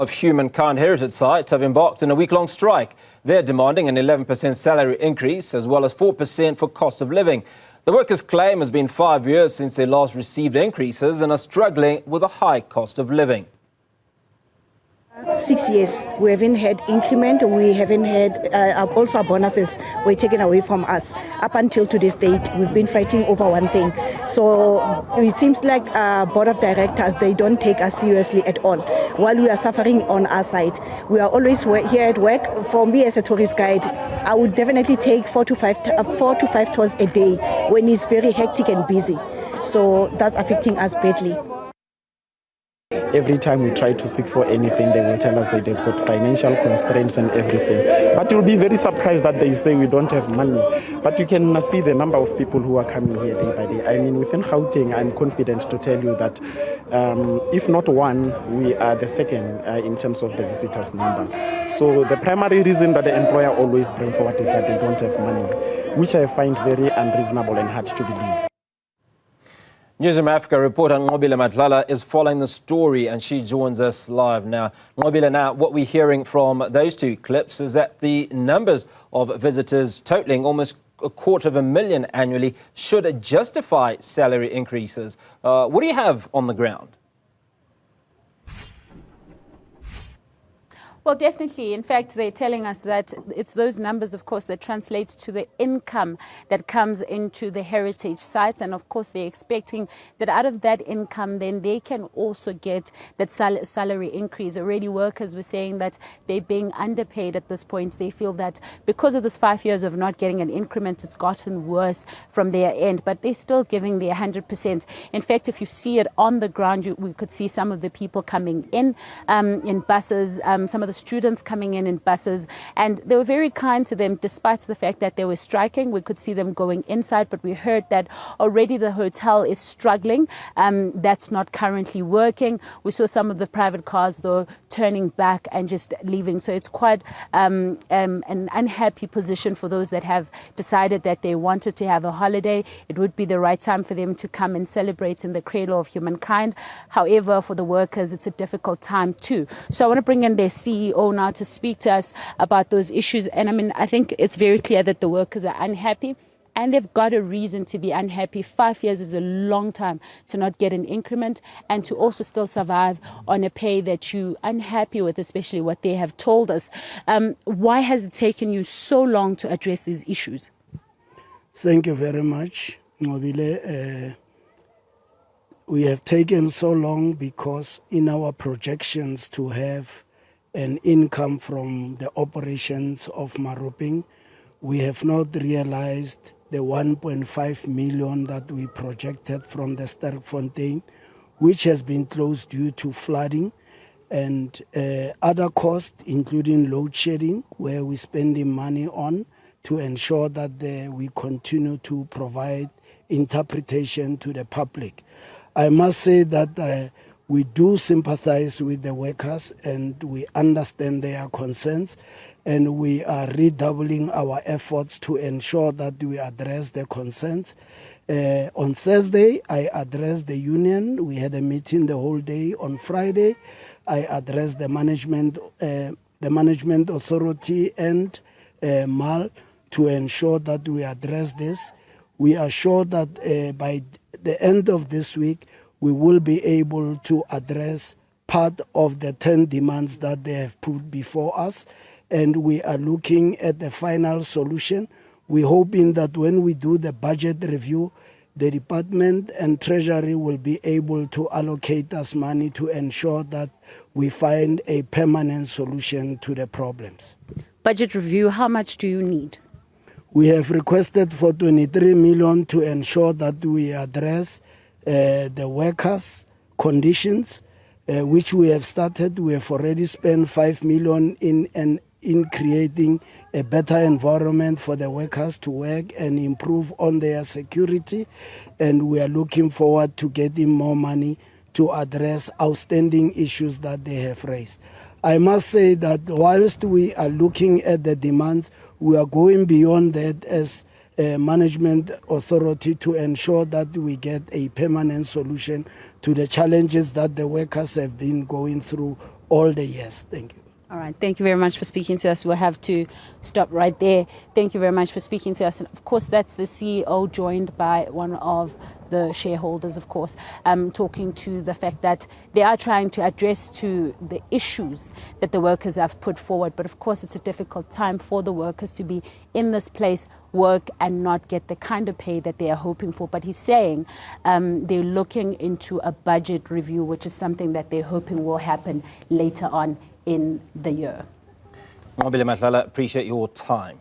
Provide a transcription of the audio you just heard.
Of Humankind Heritage Site have embarked on a week-long strike. They're demanding an 11% salary increase as well as 4% for cost of living. The workers claim it's been 5 years since they last received increases and are struggling with a high cost of living. 6 years, we haven't had increment, we haven't had, also our bonuses were taken away from us. Up until today's date, we've been fighting over one thing. So it seems like board of directors, they don't take us seriously at all. While we are suffering on our side, we are always here at work. For me as a tourist guide, I would definitely take 4 to 5 tours a day when it's very hectic and busy. So that's affecting us badly. Every time we try to seek for anything, they will tell us that they've got financial constraints and everything. But you'll be very surprised that they say we don't have money. But you can see the number of people who are coming here day by day. I mean, within Gauteng, I'm confident to tell you that if not one, we are the second in terms of the visitors number. So the primary reason that the employer always brings forward is that they don't have money, which I find very unreasonable and hard to believe. Newzroom Afrika reporter Nqobile Madlala is following the story and she joins us live now. Nqobile, now what we're hearing from those two clips is that the numbers of visitors totaling almost 250,000 annually should justify salary increases. What do you have on the ground? Well, definitely. In fact, they're telling us that it's those numbers, of course, that translate to the income that comes into the heritage sites. And of course, they're expecting that out of that income, then they can also get that salary increase. Already workers were saying that they're being underpaid at this point. They feel that because of this 5 years of not getting an increment, it's gotten worse from their end. But they're still giving their 100%. In fact, if you see it on the ground, we could see some of the people coming in buses, some of the students coming in buses, and they were very kind to them despite the fact that they were striking. We could see them going inside, but we heard that already the hotel is struggling. That's not currently working. We saw some of the private cars though turning back and just leaving. So it's quite an unhappy position for those that have decided that they wanted to have a holiday. It would be the right time for them to come and celebrate in the Cradle of Humankind. However, for the workers, it's a difficult time too. So I want to bring in their CEO now to speak to us about those issues. And I mean, I think it's very clear that the workers are unhappy and they've got a reason to be unhappy. 5 years is a long time to not get an increment and to also still survive on a pay that you're unhappy with, especially what they have told us. Why has it taken you so long to address these issues? Thank you very much, Nqobile. We have taken so long because in our projections to have an income from the operations of Maropeng, we have not realized the 1.5 million that we projected from the Sterkfontein, which has been closed due to flooding and other costs, including load shedding, where we're spending money on to ensure that we continue to provide interpretation to the public. I must say that we do sympathize with the workers and we understand their concerns, and we are redoubling our efforts to ensure that we address the concerns. On Thursday, I addressed the union. We had a meeting the whole day. On Friday, I addressed the management authority and MAL to ensure that we address this. We are sure that by the end of this week, we will be able to address part of the 10 demands that they have put before us, and we are looking at the final solution. We're hoping that when we do the budget review, the department and treasury will be able to allocate us money to ensure that we find a permanent solution to the problems. Budget review, how much do you need? We have requested for 23 million to ensure that we address the workers' conditions, which we have started. We have already spent 5 million in creating a better environment for the workers to work and improve on their security. And we are looking forward to getting more money to address outstanding issues that they have raised. I must say that whilst we are looking at the demands, we are going beyond that as management authority to ensure that we get a permanent solution to the challenges that the workers have been going through all the years. Thank you. All right. Thank you very much for speaking to us. We'll have to stop right there. Thank you very much for speaking to us. And of course, that's the CEO joined by one of the shareholders, of course, talking to the fact that they are trying to address to the issues that the workers have put forward. But of course, it's a difficult time for the workers to be in this place, work and not get the kind of pay that they are hoping for. But he's saying they're looking into a budget review, which is something that they're hoping will happen later on in the year. Nqobile Madlala, appreciate your time.